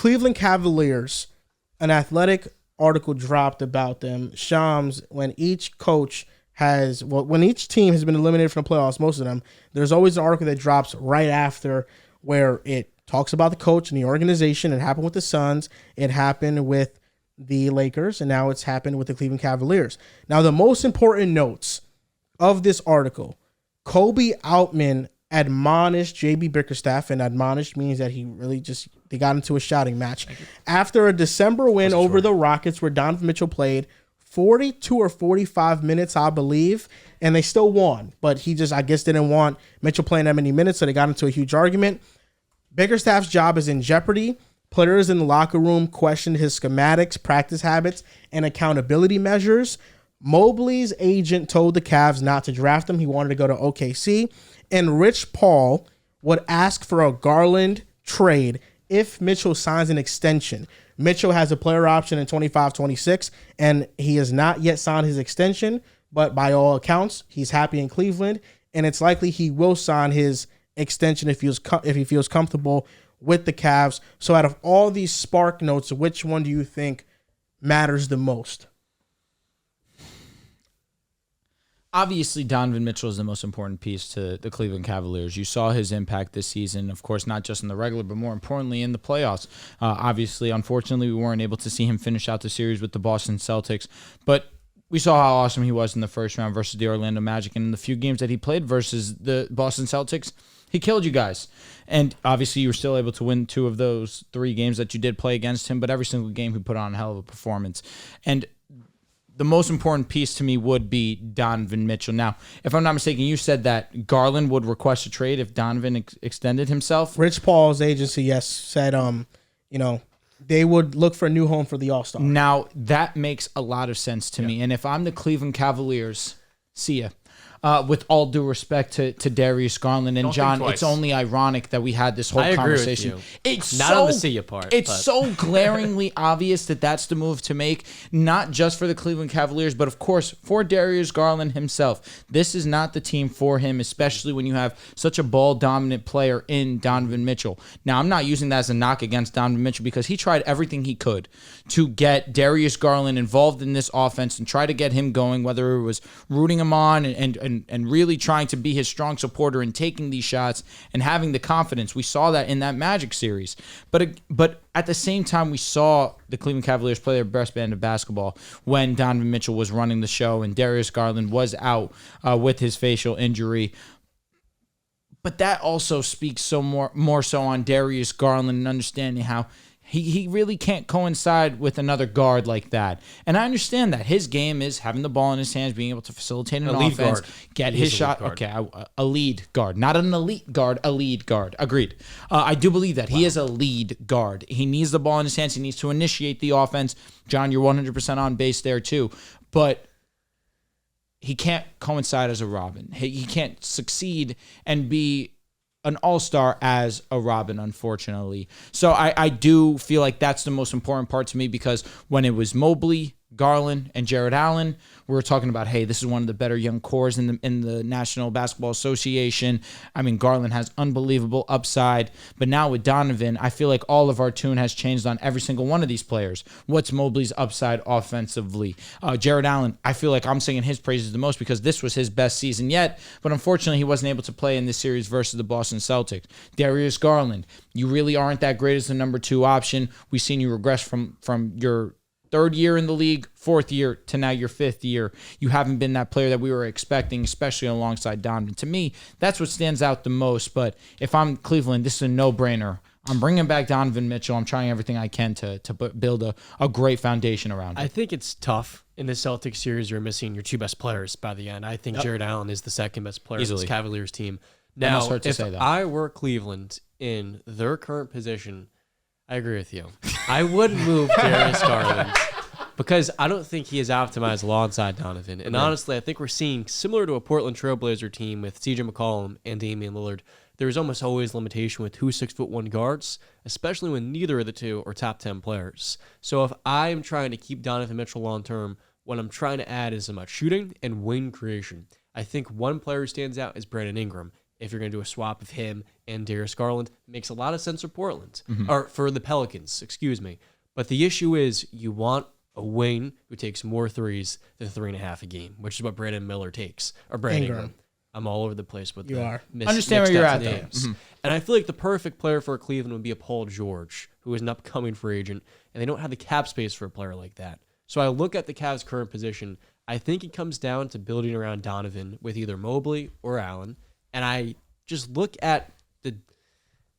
Cleveland Cavaliers, an Athletic article dropped about them. Shams, when each team has been eliminated from the playoffs, most of them, there's always an article that drops right after where it talks about the coach and the organization. It happened with the Suns. It happened with the Lakers, and now it's happened with the Cleveland Cavaliers. Now, the most important notes of this article, Kobe Outman admonished JB Bickerstaff, and admonished means that they got into a shouting match after a December win over the Rockets where Donovan Mitchell played 42 or 45 minutes, I believe, and they still won. But he just, I guess, didn't want Mitchell playing that many minutes, so they got into a huge argument. Bickerstaff's job is in jeopardy. Players in the locker room questioned his schematics, practice habits, and accountability measures. Mobley's agent told the Cavs not to draft him. He wanted to go to OKC. And Rich Paul would ask for a Garland trade if Mitchell signs an extension. Mitchell has a player option in 25-26, and he has not yet signed his extension, but by all accounts, he's happy in Cleveland, and it's likely he will sign his extension if he feels comfortable with the Cavs. So out of all these spark notes, which one do you think matters the most? Obviously, Donovan Mitchell is the most important piece to the Cleveland Cavaliers. You saw his impact this season, of course, not just in the regular, but more importantly in the playoffs. Obviously, unfortunately, we weren't able to see him finish out the series with the Boston Celtics, but we saw how awesome he was in the first round versus the Orlando Magic, and in the few games that he played versus the Boston Celtics, he killed you guys. And obviously, you were still able to win 2 of those 3 games that you did play against him, but every single game he put on a hell of a performance. And the most important piece to me would be Donovan Mitchell. Now, if I'm not mistaken, you said that Garland would request a trade if Donovan extended himself. Rich Paul's agency, yes, said, they would look for a new home for the All-Star. Now, that makes a lot of sense to me. And if I'm the Cleveland Cavaliers, see ya. With all due respect to Darius Garland and John, it's only ironic that we had this whole conversation. It's not on the see ya part. It's so glaringly obvious that that's the move to make, not just for the Cleveland Cavaliers, but of course for Darius Garland himself. This is not the team for him, especially when you have such a ball-dominant player in Donovan Mitchell. Now, I'm not using that as a knock against Donovan Mitchell because he tried everything he could to get Darius Garland involved in this offense and try to get him going, whether it was rooting him on and really trying to be his strong supporter and taking these shots and having the confidence. We saw that in that Magic series. But at the same time, we saw the Cleveland Cavaliers play their best band of basketball when Donovan Mitchell was running the show and Darius Garland was out with his facial injury. But that also speaks more so on Darius Garland and understanding how He really can't coincide with another guard like that. And I understand that. His game is having the ball in his hands, being able to facilitate an offense, get his shot. Okay, a lead guard. Not an elite guard, a lead guard. Agreed. I do believe that. He is a lead guard. He needs the ball in his hands. He needs to initiate the offense. John, you're 100% on base there too. But he can't coincide as a Robin. He can't succeed and be an all-star as a Robin, unfortunately. So I do feel like that's the most important part to me because when it was Mobley, Garland, and Jared Allen, we were talking about, hey, this is one of the better young cores in the National Basketball Association. I mean, Garland has unbelievable upside. But now with Donovan, I feel like all of our tune has changed on every single one of these players. What's Mobley's upside offensively? Jared Allen, I feel like I'm singing his praises the most because this was his best season yet. But unfortunately, he wasn't able to play in this series versus the Boston Celtics. Darius Garland, you really aren't that great as the number 2 option. We've seen you regress from your 3rd year in the league, 4th year to now your 5th year. You haven't been that player that we were expecting, especially alongside Donovan. To me, that's what stands out the most. But if I'm Cleveland, this is a no-brainer. I'm bringing back Donovan Mitchell. I'm trying everything I can to build a great foundation around him. I think it's tough. In the Celtics series, you're missing your 2 best players by the end. I think Jared Allen is the 2nd best player in this Cavaliers team. Now, if I were Cleveland in their current position, I agree with you. I would move Darius Garland because I don't think he is optimized alongside Donovan. And honestly, I think we're seeing, similar to a Portland Trailblazer team with CJ McCollum and Damian Lillard, there's almost always limitation with 2 6'1" guards, especially when neither of the 2 are top 10 players. So if I'm trying to keep Donovan Mitchell long term, what I'm trying to add is about shooting and wing creation. I think one player who stands out is Brandon Ingram. if you're going to do a swap of him and Darius Garland. It makes a lot of sense for Portland, or for the Pelicans, excuse me. But the issue is you want a wing who takes more threes than 3.5 a game, which is what Brandon Miller takes, or Brandon Ingram. I'm all over the place with understand where you're at, though. And I feel like the perfect player for Cleveland would be a Paul George, who is an upcoming free agent, and they don't have the cap space for a player like that. So I look at the Cavs' current position. I think it comes down to building around Donovan with either Mobley or Allen, and I just look at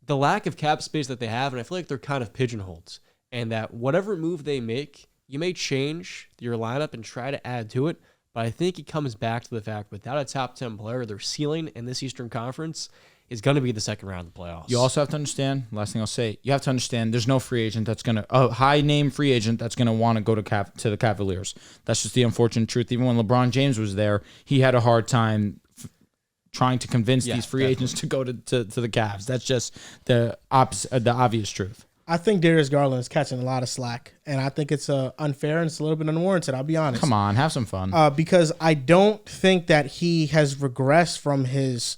the lack of cap space that they have, and I feel like they're kind of pigeonholed, and that whatever move they make, you may change your lineup and try to add to it, but I think it comes back to the fact without a top 10 player, their ceiling in this Eastern Conference is going to be the second round of the playoffs. You also have to understand, last thing I'll say, you have to understand there's no free agent that's going to, a high-name free agent that's going to want to go to the Cavaliers. That's just the unfortunate truth. Even when LeBron James was there, he had a hard time trying to convince these free agents to go to the Cavs. That's just the obvious truth. I think Darius Garland is catching a lot of slack, and I think it's unfair and it's a little bit unwarranted, I'll be honest. Come on, have some fun. Because I don't think that he has regressed from his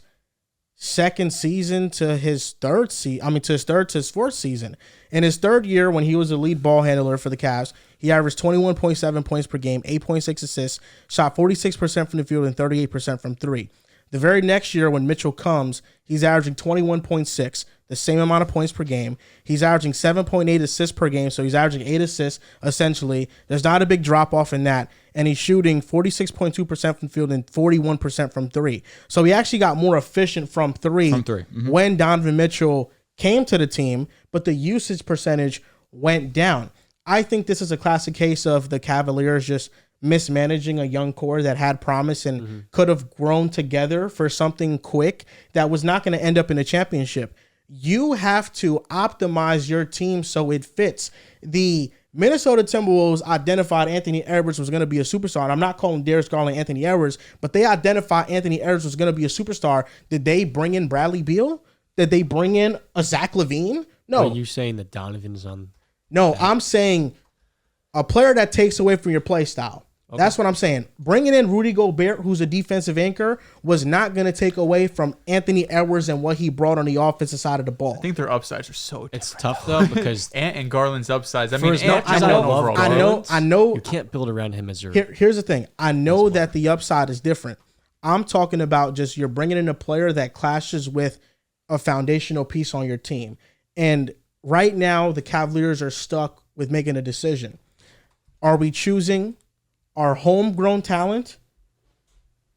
second season to his third season. To his fourth season. In his third year, when he was the lead ball handler for the Cavs, he averaged 21.7 points per game, 8.6 assists, shot 46% from the field and 38% from three. The very next year, when Mitchell comes, he's averaging 21.6, the same amount of points per game. He's averaging 7.8 assists per game, so he's averaging 8 assists, essentially. There's not a big drop-off in that. And he's shooting 46.2% from the field and 41% from three. So he actually got more efficient from three, when Donovan Mitchell came to the team, but the usage percentage went down. I think this is a classic case of the Cavaliers just mismanaging a young core that had promise and could have grown together for something quick that was not going to end up in a championship. You have to optimize your team so it fits. The Minnesota Timberwolves identified Anthony Edwards was going to be a superstar. And I'm not calling Darius Garland Anthony Edwards, but they identified Anthony Edwards was going to be a superstar. Did they bring in Bradley Beal? Did they bring in a Zach LaVine? No. Are you saying that Donovan's on? No, I'm saying a player that takes away from your play style. Okay. That's what I'm saying. Bringing in Rudy Gobert, who's a defensive anchor, was not going to take away from Anthony Edwards and what he brought on the offensive side of the ball. I think their upsides are so different. It's tough, though, because Ant and Garland's upsides. I know. You can't build around him as your... Here's the thing. I know that the upside is different. I'm talking about just you're bringing in a player that clashes with a foundational piece on your team. And right now, the Cavaliers are stuck with making a decision. Are we choosing our homegrown talent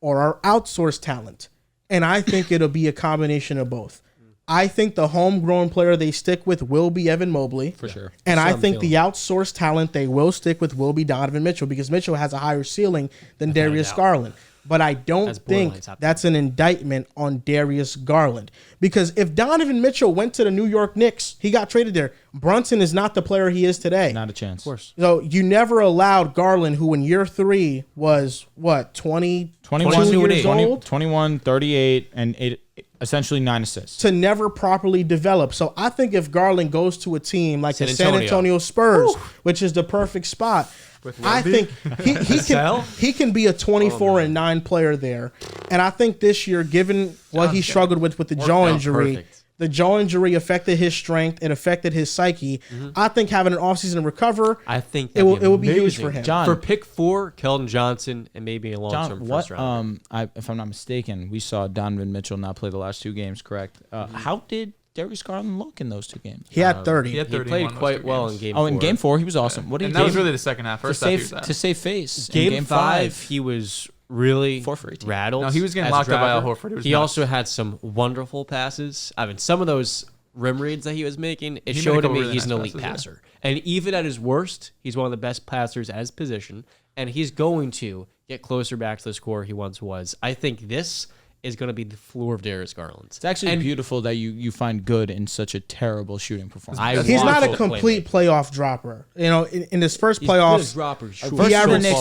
or our outsourced talent? And I think it'll be a combination of both. I think the homegrown player they stick with will be Evan Mobley. For sure. And I think the outsourced talent they will stick with will be Donovan Mitchell, because Mitchell has a higher ceiling than Darius Garland. But I don't think that's an indictment on Darius Garland. Because if Donovan Mitchell went to the New York Knicks, he got traded there. Brunson is not the player he is today. Not a chance. Of course. So you never allowed Garland, who in year 3 was, 21 years old? 21, 38, and essentially 9 assists. To never properly develop. So I think if Garland goes to a team like the San Antonio Spurs, which is the perfect spot, I think he can be a 24-9 player there. And I think this year, given what he struggled with the jaw injury, the jaw injury affected his strength. It affected his psyche. I think having an offseason to recover, I think it will be huge for him. For pick 4, Keldon Johnson, and maybe a long-term first round. If I'm not mistaken, we saw Donovan Mitchell not play the last 2 games, correct? How did Darius Garland look in those 2 games? He had 30. He played quite well in game 4. Oh, in game 4, he was awesome. What that was really the second half. First half, to save face. Game 5, he was really rattled. No, he was getting locked up by Al Horford. He also had some wonderful passes. I mean, some of those rim reads that he was making, it showed to me he's an elite passer. And even at his worst, he's one of the best passers at his position, and he's going to get closer back to the scorer he once was. I think this is going to be the floor of Darius Garland. It's actually beautiful that you find good in such a terrible shooting performance. He's not a complete playoff dropper. You know, in his first playoffs,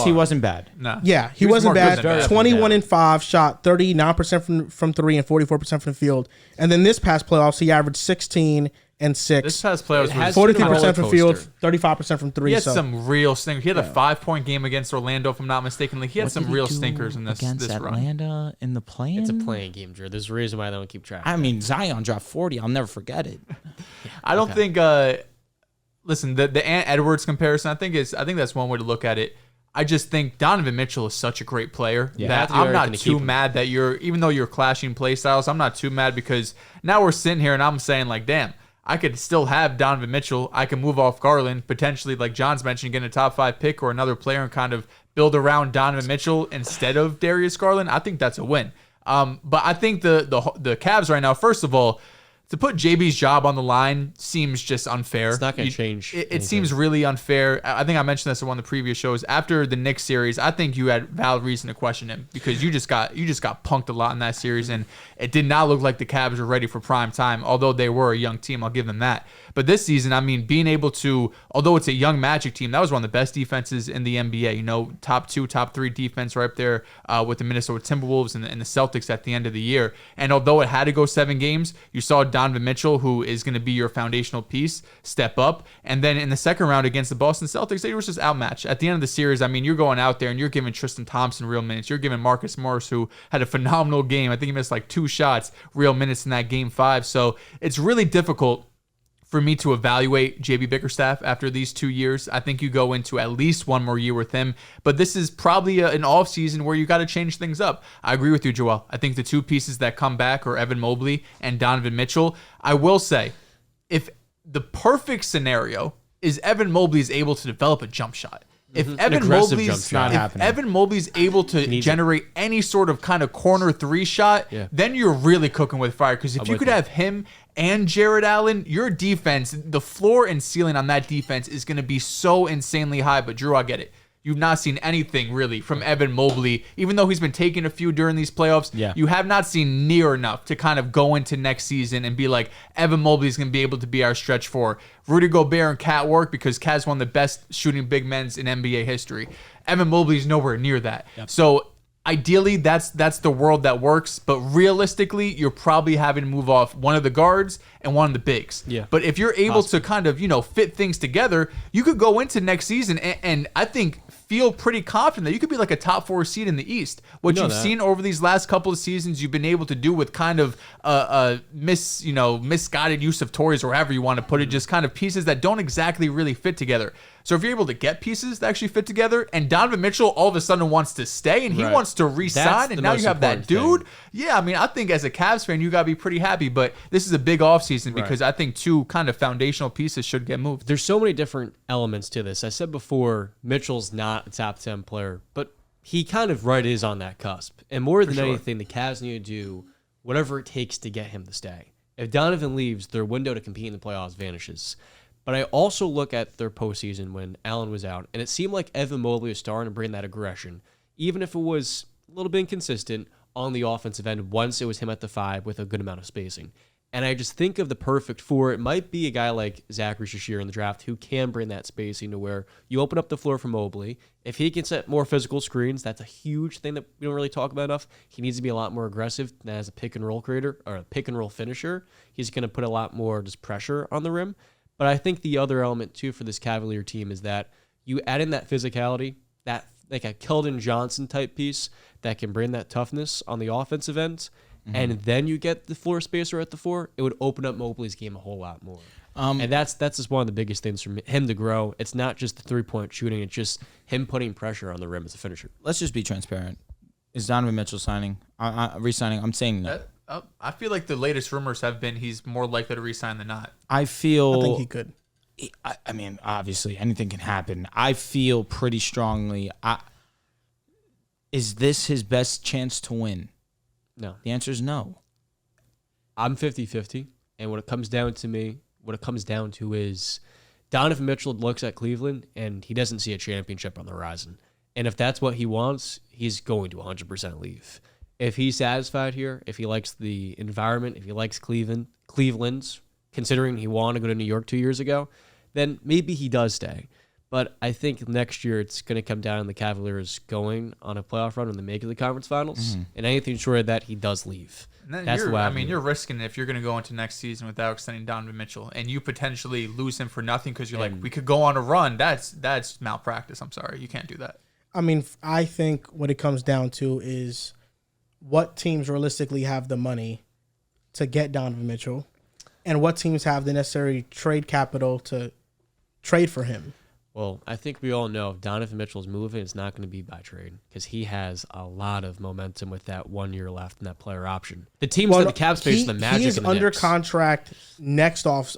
he wasn't bad. No. Yeah, he wasn't bad. 21-5, shot 39% from 3 and 44% from the field. And then this past playoffs, he averaged 16 and 6. This past playoffs was 43% from field, 35% from 3. He had some real stinkers. He had a 5-point game against Orlando, if I'm not mistaken. He had some real stinkers in this run. Against Atlanta in the play-in? It's a playing game, Drew. There's a reason why I don't keep track. I mean, Zion dropped 40. I'll never forget it. I don't think. Listen, the Ant Edwards comparison. I think that's one way to look at it. I just think Donovan Mitchell is such a great player that I'm not too mad that even though you're clashing play styles, I'm not too mad because now we're sitting here and I'm saying like, damn, I could still have Donovan Mitchell. I can move off Garland, potentially, like John's mentioned, get a top 5 pick or another player and kind of build around Donovan Mitchell instead of Darius Garland. I think that's a win. But I think the Cavs right now, first of all, to put JB's job on the line seems just unfair. It's not going to change. It seems really unfair. I think I mentioned this in one of the previous shows. After the Knicks series, I think you had valid reason to question him because you just got punked a lot in that series, and it did not look like the Cavs were ready for prime time, although they were a young team. I'll give them that. But this season, I mean, being able to, although it's a young Magic team, that was one of the best defenses in the NBA. You know, top 2, top 3 defense right up there with the Minnesota Timberwolves and the Celtics at the end of the year. And although it had to go 7 games, you saw Donovan Mitchell, who is going to be your foundational piece, step up. And then in the second round against the Boston Celtics, they were just outmatched. At the end of the series, I mean, you're going out there and you're giving Tristan Thompson real minutes. You're giving Marcus Morris, who had a phenomenal game. I think he missed like 2 shots, real minutes in that game 5. So it's really difficult for me to evaluate JB Bickerstaff after these 2 years. I think you go into at least one more year with him, but this is probably an offseason where you got to change things up. I agree with you, Joel. I think the 2 pieces that come back are Evan Mobley and Donovan Mitchell. I will say, if the perfect scenario is Evan Mobley is able to develop a jump shot, if Evan Mobley's able to generate any sort of kind of corner 3 shot, then you're really cooking with fire. Because if you could have him and Jared Allen, your defense, the floor and ceiling on that defense is going to be so insanely high. But Drew, I get it. You've not seen anything really from Evan Mobley, even though he's been taking a few during these playoffs. Yeah. You have not seen near enough to kind of go into next season and be like, Evan Mobley is going to be able to be our stretch 4. Rudy Gobert and Cat work because Cat's one of the best shooting big men in NBA history. Evan Mobley is nowhere near that. Yep. So ideally, that's the world that works. But realistically, you're probably having to move off one of the guards and one of the bigs. Yeah. But if you're able to kind of, fit things together, you could go into next season and I think feel pretty confident that you could be like a top 4 seed in the East. What you've seen over these last couple of seasons, you've been able to do with kind of misguided use of toys or however you want to put it, just kind of pieces that don't exactly really fit together. So if you're able to get pieces that actually fit together, and Donovan Mitchell all of a sudden wants to stay and he wants to re-sign, and now you have that dude. Thing. Yeah, I mean, I think as a Cavs fan, you got to be pretty happy. But this is a big offseason because I think 2 kind of foundational pieces should get moved. There's so many different elements to this. I said before, Mitchell's not a top 10 player, but he kind of is on that cusp. And more than anything, the Cavs need to do whatever it takes to get him to stay. If Donovan leaves, their window to compete in the playoffs vanishes. But I also look at their postseason when Allen was out, and it seemed like Evan Mobley was starting to bring that aggression, even if it was a little bit inconsistent on the offensive end once it was him at the 5 with a good amount of spacing. And I just think of the perfect 4. It might be a guy like Zachary Shashir in the draft who can bring that spacing to where you open up the floor for Mobley. If he can set more physical screens, that's a huge thing that we don't really talk about enough. He needs to be a lot more aggressive as a pick and roll creator or a pick and roll finisher. He's going to put a lot more just pressure on the rim. But I think the other element, too, for this Cavalier team is that you add in that physicality, that like a Keldon Johnson type piece that can bring that toughness on the offensive end, and then you get the floor spacer at the 4, it would open up Mobley's game a whole lot more. And that's just one of the biggest things for him to grow. It's not just the 3-point shooting. It's just him putting pressure on the rim as a finisher. Let's just be transparent. Is Donovan Mitchell re-signing? I'm saying no. I feel like the latest rumors have been he's more likely to re-sign than not. I think he could. I mean, obviously, anything can happen. I feel pretty strongly. Is this his best chance to win? No. The answer is no. I'm 50-50, and what it comes down to is Donovan Mitchell looks at Cleveland, and he doesn't see a championship on the horizon. And if that's what he wants, he's going to 100% leave. If he's satisfied here, if he likes the environment, if he likes Cleveland's, considering he wanted to go to New York 2 years ago, then maybe he does stay. But I think next year it's going to come down to the Cavaliers going on a playoff run when they make it to the conference finals. And anything short of that, he does leave. That's the way you're risking it if you're going to go into next season without extending Donovan Mitchell, and you potentially lose him for nothing because you're like, we could go on a run. That's malpractice. I'm sorry, you can't do that. I mean, I think what it comes down to is what teams realistically have the money to get Donovan Mitchell, and what teams have the necessary trade capital to trade for him. Well, I think we all know if Donovan Mitchell's moving, it's not going to be by trade because he has a lot of momentum with that 1 year left in that player option. The teams that the cap space and the Magic he is and the under Knicks. Contract next off.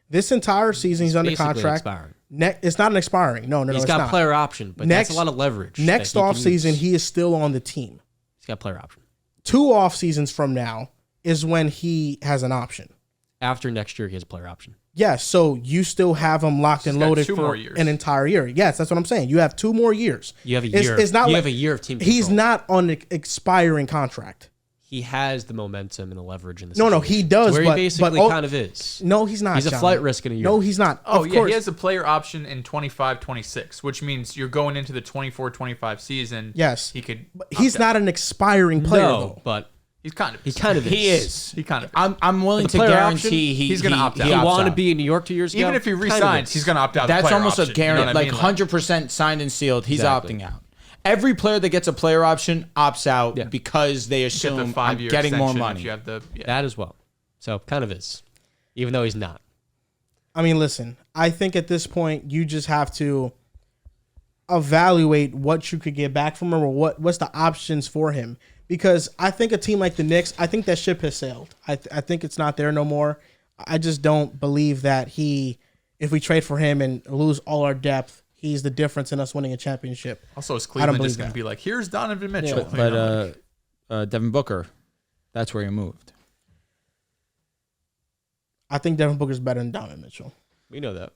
This entire season he's under contract. It's not an expiring. No, he's got player option, but that's a lot of leverage. Next off season, he is still on the team. He's got player option. 2 off seasons from now is when he has an option. After next year, he has a player option. Yes, so you still have him locked and loaded for an entire year. Yes, that's what I'm saying. You have 2 more years. You have a year. It's not you like have a year of team control. He's not on an expiring contract. He has the momentum and the leverage in the No, he does. Where he basically kind of is. No, he's not. He's a flight risk in a year. No, he's not. Oh, yeah, he has a player option in 25-26, which means you're going into the 24-25 season. Yes. He could. He's not an expiring player, though. But He kind of is. He is. He kind of is. I'm willing to guarantee he's going to opt out. He wanted to be in New York 2 years ago. Even if he resigns, he's going to opt out. That's almost option, a guarantee. You know like 100% signed and sealed. He's opting out. Every player that gets a player option opts out because they assume I'm getting more money. You have that as well. So kind of is, even though he's not. I mean, listen, I think at this point you just have to evaluate what you could get back from him or what's the options for him. Because I think a team like the Knicks, I think that ship has sailed. I think it's not there no more. I just don't believe that if we trade for him and lose all our depth, he's the difference in us winning a championship. Also, is Cleveland just going to be like, here's Donovan Mitchell? Yeah. But Devin Booker, that's where he moved. I think Devin Booker's better than Donovan Mitchell. We know that.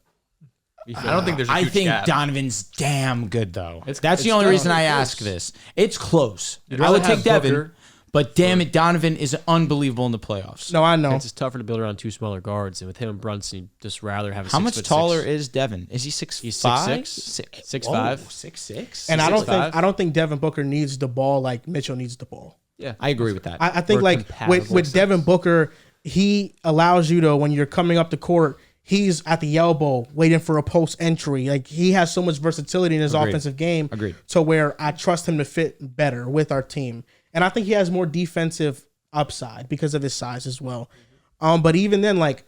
I don't think there's a huge gap. Donovan's damn good, though. That's the only reason I ask this. It's close. I would take Devin, but damn it, Donovan is unbelievable in the playoffs. No, I know. It's just tougher to build around 2 smaller guards, and with him and Brunson, you'd just rather have a 6'6". How much taller is Devin? Is he 6'5"? He's 6'6". 6'5". 6'6". And I don't think Devin Booker needs the ball like Mitchell needs the ball. Yeah, I agree with that. I think like with Devin Booker, he allows you to, when you're coming up the court, he's at the elbow waiting for a post entry. Like he has so much versatility in his offensive game to where I trust him to fit better with our team. And I think he has more defensive upside because of his size as well. But even then, like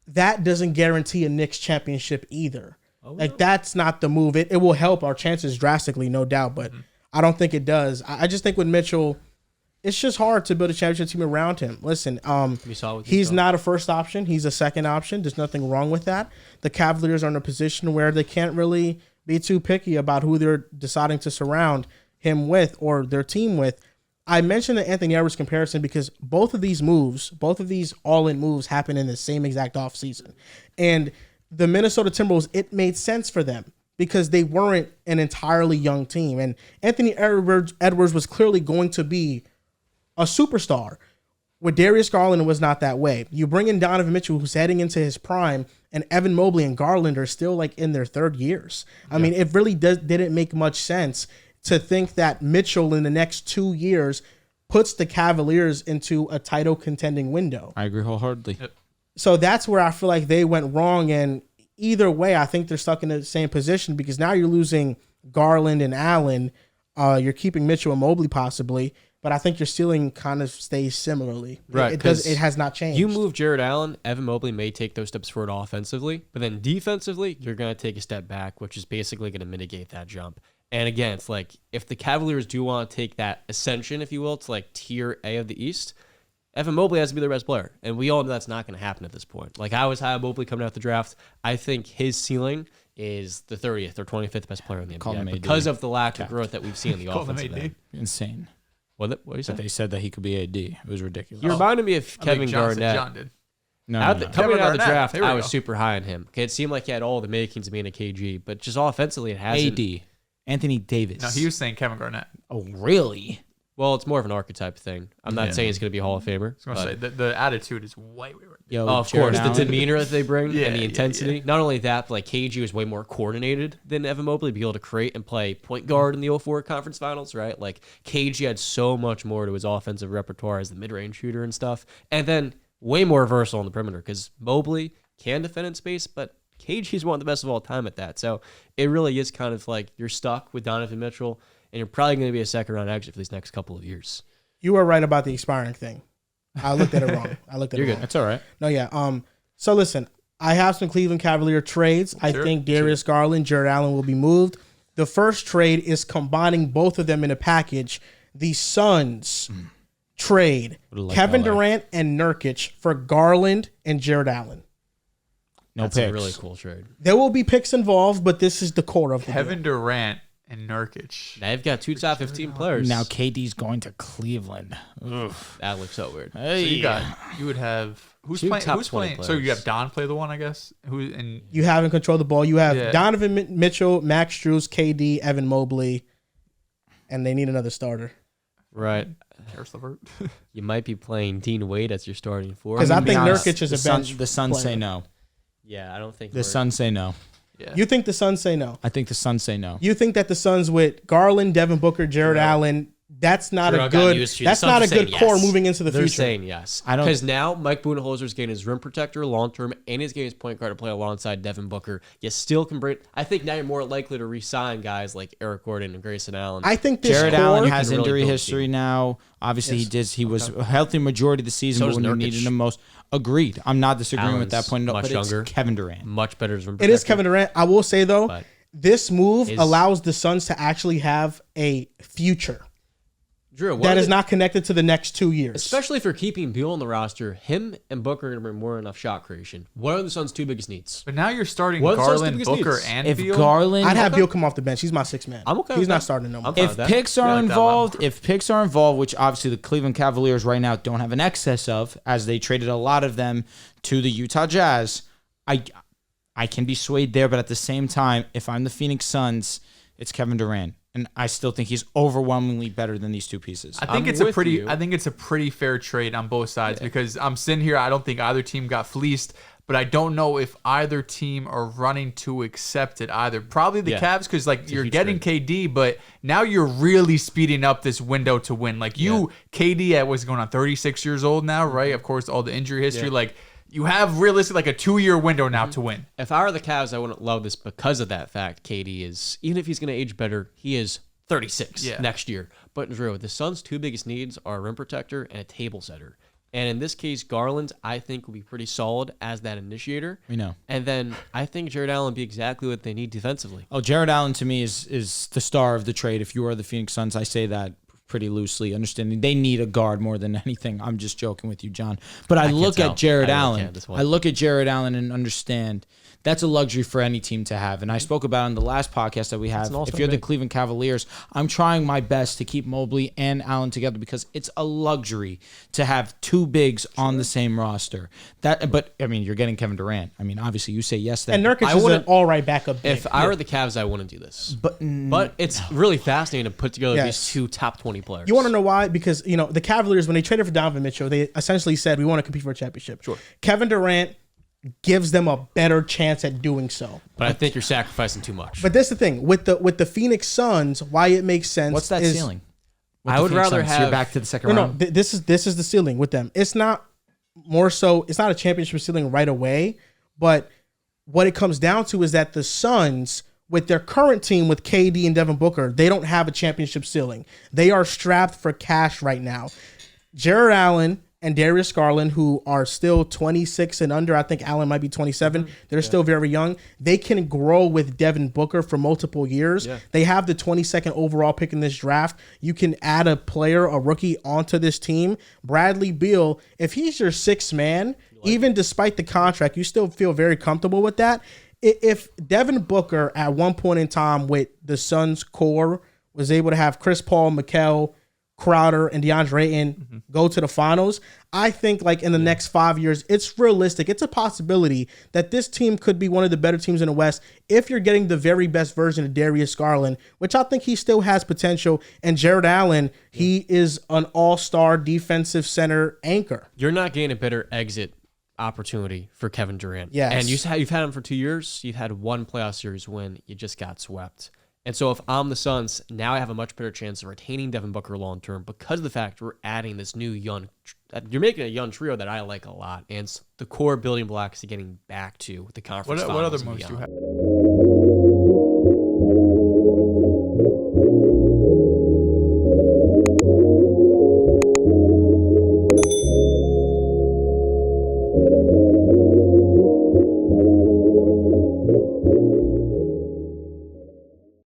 that doesn't guarantee a Knicks championship either. Like that's not the move. It will help our chances drastically, no doubt, but I don't think it does. I just think with Mitchell, it's just hard to build a championship team around him. Listen, he's not a first option. He's a second option. There's nothing wrong with that. The Cavaliers are in a position where they can't really be too picky about who they're deciding to surround him with or their team with. I mentioned the Anthony Edwards comparison because both of these all-in moves happen in the same exact offseason. And the Minnesota Timberwolves, it made sense for them because they weren't an entirely young team. And Anthony Edwards was clearly going to be a superstar. With Darius Garland, it was not that way. You bring in Donovan Mitchell, who's heading into his prime, and Evan Mobley and Garland are still like in their third years. I mean, it really didn't make much sense to think that Mitchell in the next 2 years puts the Cavaliers into a title contending window. I agree wholeheartedly. So that's where I feel like they went wrong. And either way, I think they're stuck in the same position because now you're losing Garland and Allen. You're keeping Mitchell and Mobley possibly, but I think your ceiling kind of stays similarly. Right. It has not changed. You move Jared Allen, Evan Mobley may take those steps forward offensively, but then defensively, you're going to take a step back, which is basically going to mitigate that jump. And again, it's like if the Cavaliers do want to take that ascension, if you will, to like tier A of the East, Evan Mobley has to be their best player. And we all know that's not going to happen at this point. Like I was high on Mobley coming out the draft. I think his ceiling is the 30th or 25th best player in the NBA because of the lack of growth that we've seen in the offensive end. Insane. What you said? They said that he could be AD. It was ridiculous. He reminded me of Kevin Garnett. John did. Coming out of the draft, I was super high on him. Okay, it seemed like he had all the makings of being a KG, but just offensively, it hasn't. AD. Anthony Davis. No, he was saying Kevin Garnett. Oh, really? Well, it's more of an archetype thing. I'm not saying it's going to be a Hall of Famer. I was going to say, the attitude is way right. Yo, of course, the demeanor that they bring and the intensity. Yeah. Not only that, but like KG was way more coordinated than Evan Mobley, be able to create and play point guard in the 04 conference finals, right? Like KG had so much more to his offensive repertoire as the mid-range shooter and stuff. And then way more versatile on the perimeter because Mobley can defend in space, but KG is one of the best of all time at that. So it really is kind of like you're stuck with Donovan Mitchell, and you're probably going to be a second-round exit for these next couple of years. You were right about the expiring thing. I looked at it wrong. You're good. That's all right. No, yeah. So listen, I have some Cleveland Cavalier trades. I think Darius Garland, Jared Allen will be moved. The first trade is combining both of them in a package. The Suns trade Kevin Durant and Nurkic for Garland and Jared Allen. That's a really cool trade. There will be picks involved, but this is the core of the Kevin Durant and Nurkic. Now they've got 2 top 15 players. Now KD's going to Cleveland. Oof. That looks so weird. Hey. So you would have who's playing? Players. So you have Don play the one, I guess. You have in control of the ball. You have Donovan Mitchell, Max Strus, KD, Evan Mobley, and they need another starter. Right. Karis LeVert. You might be playing Dean Wade as your starting four. Because I think Nurkic is a bench. The Suns player. say no. Yeah, I don't think the Suns say no. Yeah. You think the Suns say no? I think the Suns say no. You think that the Suns with Garland, Devin Booker, Jared Allen, that's not a good. That's not a good core moving into the They're future. saying yes. I don't because now Mike Budenholzer's getting his rim protector long term, and he's getting his point guard to play alongside Devin Booker. You still can bring. I think now you're more likely to re-sign guys like Eric Gordon and Grayson Allen. I think this Jared core, Allen has really injury build history team. now. Obviously, he was a healthy majority of the season, but when you needed him most, agreed. I'm not disagreeing with that point. No, much but younger. it's Kevin Durant. Much better as rim protector. It is Kevin Durant. I will say though, But this move allows the Suns to actually have a future. Drew, That is not connected to the next 2 years. Especially if you're keeping Beal on the roster, him and Booker are going to bring more than enough shot creation. What are the Suns' 2 biggest needs? But now you're starting What are the Suns' Garland, 2 biggest Booker, needs? and If Beal. Garland, I'd have Beal come off the bench. He's my 6th man. I'm okay He's with not that. starting no more. I'm fine if with that. picks are like that involved, which obviously the Cleveland Cavaliers right now don't have an excess of, as they traded a lot of them to the Utah Jazz, I can be swayed there, but at the same time, if I'm the Phoenix Suns, it's Kevin Durant. And I still think he's overwhelmingly better than these 2 pieces. I think it's a pretty fair trade on both sides because I'm sitting here. I don't think either team got fleeced, but I don't know if either team are running to accept it either. Probably the Cavs because you're getting KD, but now you're really speeding up this window to win. KD at what's going on 36 years old now, right? Of course, all the injury history. You have realistically a 2-year window now to win. If I were the Cavs, I wouldn't love this because of that fact. KD is, even if he's going to age better, he is 36 next year. But Drew, the Suns' 2 biggest needs are a rim protector and a table setter. And in this case, Garland, I think, will be pretty solid as that initiator. We know. And then I think Jared Allen will be exactly what they need defensively. Oh, Jared Allen to me is the star of the trade. If you are the Phoenix Suns, I say that pretty loosely, understanding they need a guard more than anything. I'm just joking with you, John. But I look at Jared Allen. I look at Jared Allen and understand that's a luxury for any team to have. And I spoke about in the last podcast that we have. If you're the Cleveland Cavaliers, I'm trying my best to keep Mobley and Allen together because it's a luxury to have 2 bigs on the same roster. But I mean, you're getting Kevin Durant. I mean, obviously, you say yes. And Nurkic is an all-right backup big. If I were the Cavs, I wouldn't do this. But it's really fascinating to put together these 2 top 20 players. You want to know why? Because the Cavaliers, when they traded for Donovan Mitchell, they essentially said we want to compete for a championship. Sure. Kevin Durant gives them a better chance at doing so. But I think you're sacrificing too much. But that's the thing with the Phoenix Suns. Why it makes sense? What's that ceiling? I would rather have. You're back to the second round. No, this is the ceiling with them. It's not more so. It's not a championship ceiling right away. But what it comes down to is that the Suns, with their current team with KD and Devin Booker, they don't have a championship ceiling. They are strapped for cash right now. Jared Allen and Darius Garland, who are still 26 and under, I think Allen might be 27. They're still very young. They can grow with Devin Booker for multiple years. Yeah. They have the 22nd overall pick in this draft. You can add a player, a rookie, onto this team. Bradley Beal, if he's your 6th man, even despite the contract, you still feel very comfortable with that. If Devin Booker at one point in time with the Suns core was able to have Chris Paul, Mikal, Crowder, and DeAndre Ayton go to the finals, I think like in the next 5 years, it's realistic. It's a possibility that this team could be one of the better teams in the West if you're getting the very best version of Darius Garland, which I think he still has potential. And Jared Allen, he is an all-star defensive center anchor. You're not getting a better exit opportunity for Kevin Durant. Yes. And you've had him for 2 years. You've had one playoff series win. You just got swept. And so if I'm the Suns, now I have a much better chance of retaining Devin Booker long term because of the fact we're adding this new you're making a young trio that I like a lot. And it's the core building blocks to getting back to the conference finals. What other moves do you have?